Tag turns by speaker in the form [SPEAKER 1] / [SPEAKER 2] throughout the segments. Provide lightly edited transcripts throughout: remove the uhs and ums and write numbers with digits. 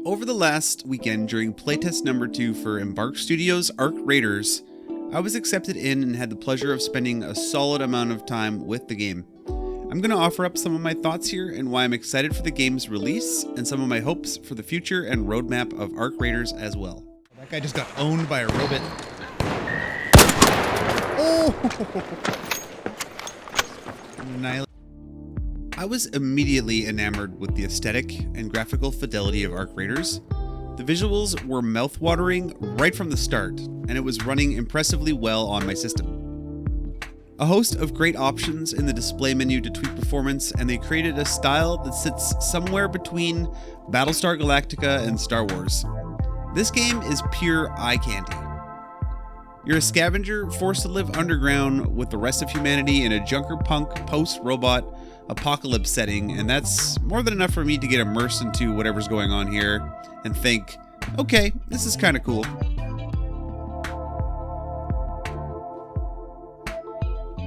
[SPEAKER 1] Over the last weekend during playtest number 2 for Embark Studios' Arc Raiders, I was accepted in and had the pleasure of spending a solid amount of time with the game. I'm going to offer up some of my thoughts here and why I'm excited for the game's release and some of my hopes for the future and roadmap of Arc Raiders as well.
[SPEAKER 2] That guy just got owned by a robot. Oh!
[SPEAKER 1] I was immediately enamored with the aesthetic and graphical fidelity of Arc Raiders. The visuals were mouth-watering right from the start, and it was running impressively well on my system. A host of great options in the display menu to tweak performance, and they created a style that sits somewhere between Battlestar Galactica and Star Wars. This game is pure eye candy. You're a scavenger forced to live underground with the rest of humanity in a junker-punk post-robot apocalypse setting, and that's more than enough for me to get immersed into whatever's going on here and think, okay, this is kind of cool.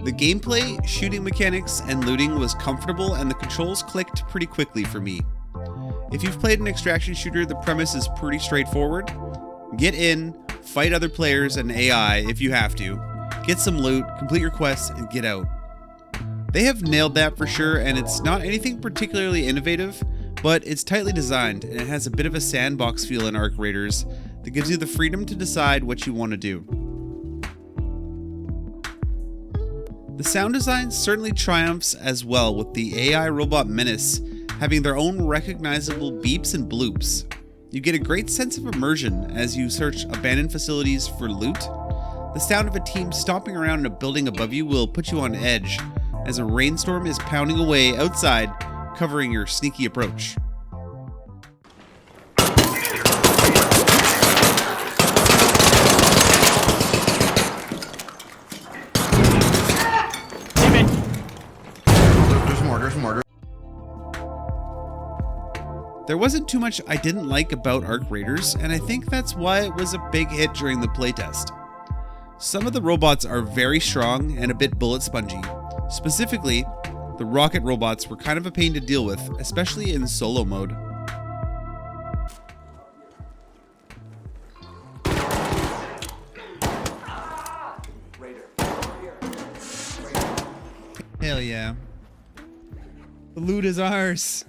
[SPEAKER 1] The gameplay, shooting mechanics, and looting was comfortable, and the controls clicked pretty quickly for me. If you've played an extraction shooter, the premise is pretty straightforward. Get in, fight other players and AI if you have to, get some loot, complete your quests, and get out. They have nailed that for sure, and it's not anything particularly innovative, but it's tightly designed, and it has a bit of a sandbox feel in Arc Raiders that gives you the freedom to decide what you want to do. The sound design certainly triumphs as well, with the AI robot Menace having their own recognizable beeps and bloops. You get a great sense of immersion as you search abandoned facilities for loot. The sound of a team stomping around in a building above you will put you on edge as a rainstorm is pounding away outside, covering your sneaky approach.
[SPEAKER 2] There's more.
[SPEAKER 1] There wasn't too much I didn't like about Arc Raiders, and I think that's why it was a big hit during the playtest. Some of the robots are very strong and a bit bullet spongy. Specifically, the rocket robots were kind of a pain to deal with, especially in solo mode.
[SPEAKER 2] Hell yeah. The loot is ours.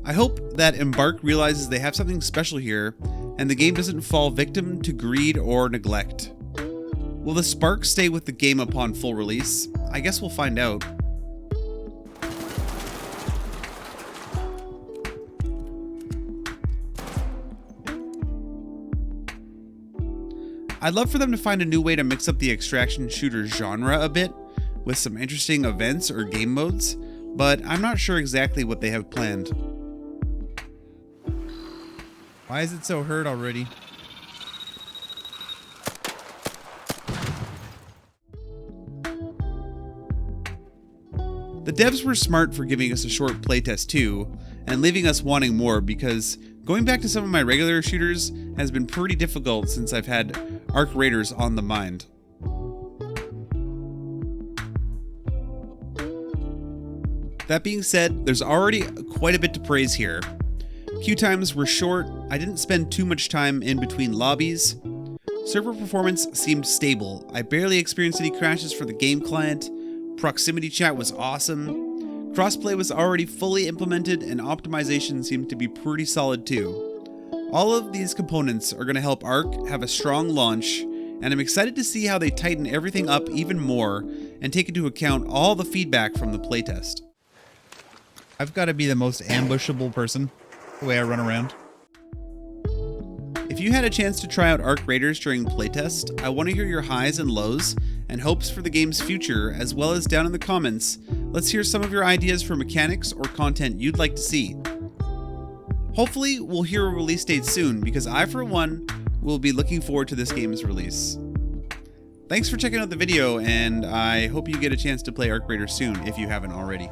[SPEAKER 1] I hope that Embark realizes they have something special here, and the game doesn't fall victim to greed or neglect. Will the spark stay with the game upon full release? I guess we'll find out. I'd love for them to find a new way to mix up the extraction shooter genre a bit, with some interesting events or game modes, but I'm not sure exactly what they have planned.
[SPEAKER 2] Why is it so hurt already?
[SPEAKER 1] The devs were smart for giving us a short playtest too, and leaving us wanting more, because going back to some of my regular shooters has been pretty difficult since I've had Arc Raiders on the mind. That being said, there's already quite a bit to praise here. Queue times were short, I didn't spend too much time in between lobbies. Server performance seemed stable, I barely experienced any crashes for the game client. Proximity chat was awesome. Crossplay was already fully implemented, and optimization seemed to be pretty solid too. All of these components are going to help Arc have a strong launch, and I'm excited to see how they tighten everything up even more and take into account all the feedback from the playtest.
[SPEAKER 2] I've got to be the most ambushable person, the way I run around.
[SPEAKER 1] If you had a chance to try out Arc Raiders during playtest, I want to hear your highs and lows and hopes for the game's future, as well as down in the comments, let's hear some of your ideas for mechanics or content you'd like to see. Hopefully, we'll hear a release date soon, because I, for one, will be looking forward to this game's release. Thanks for checking out the video, and I hope you get a chance to play Arc Raiders soon if you haven't already.